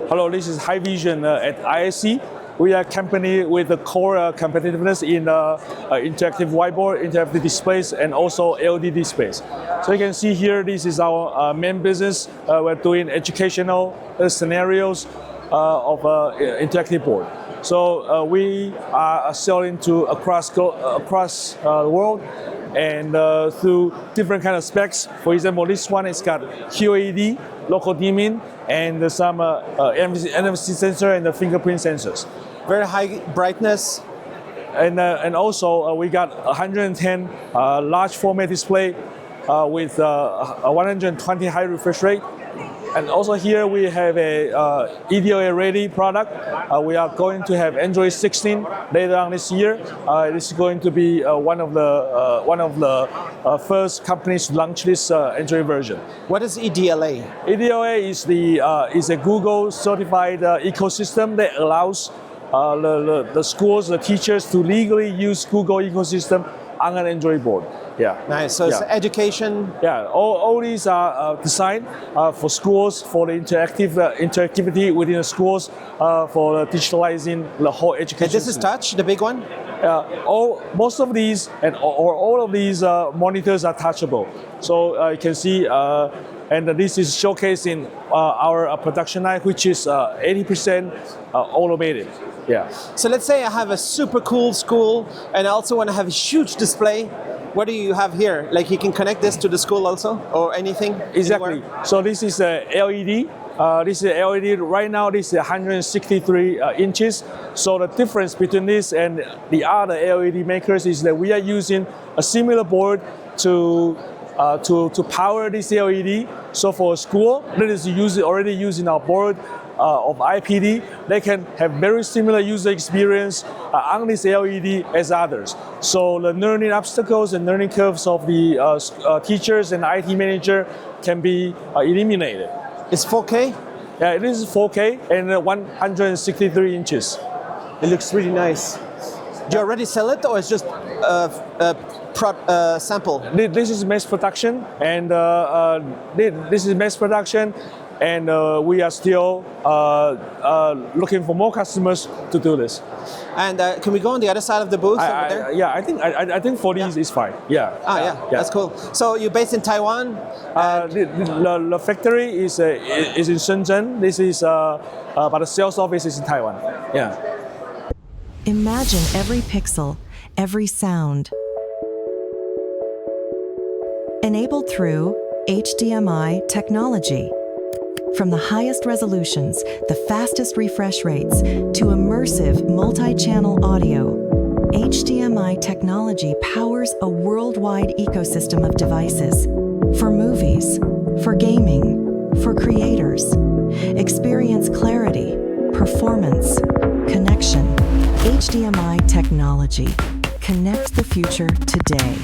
Hello, this is HiteVision at ISC. We are a company with the core competitiveness in interactive whiteboard, interactive displays, and also LED displays. So you can see here, this is our main business. We're doing educational scenarios of interactive board. So we are selling to across the world and through different kind of specs. For example, this one has got QLED, local dimming, and some NFC sensor and the fingerprint sensors. Very high brightness. And also we got 110 large format display with 120 high refresh rate. And also here we have a EDLA ready product. We are going to have Android 16 later on this year. This is going to be one of the first companies to launch this Android version. What is EDLA? EDLA is a Google certified ecosystem that allows the schools, the teachers to legally use Google ecosystem on an Android board. Yeah. Nice. So it's education. Yeah. All these are designed for schools, for the interactivity within the schools, for digitalizing the whole education. And this is touch, the big one. Most of these or all of these monitors are touchable. So you can see, and this is showcasing our production line, which is 80% automated. Yeah. So let's say I have a super cool school, and I also want to have a huge display. What do you have here? Like you can connect this to the school also, or anything? Exactly. Anywhere? So this is a LED. This is a LED. Right now, this is 163 inches. So the difference between this and the other LED makers is that we are using a similar board to power this LED. So for a school that is already using our board of IPD, they can have very similar user experience on this LED as others. So the learning obstacles and learning curves of the teachers and IT manager can be eliminated. It's 4K? Yeah, it is 4K and 163 inches. It looks really nice. Do you already sell it, or it's just sample? This is mass production, and we are still looking for more customers to do this. And can we go on the other side of the booth over there? Yeah, I think for these is fine. Yeah. Yeah, that's cool. So you're based in Taiwan? The factory is in Shenzhen. This is, but the sales office is in Taiwan. Yeah. Imagine every pixel, every sound, enabled through HDMI technology. From the highest resolutions, the fastest refresh rates, to immersive multi-channel audio, HDMI technology powers a worldwide ecosystem of devices for movies, for gaming, for creators. Experience clarity, performance, connection. HDMI technology. Connect the future today.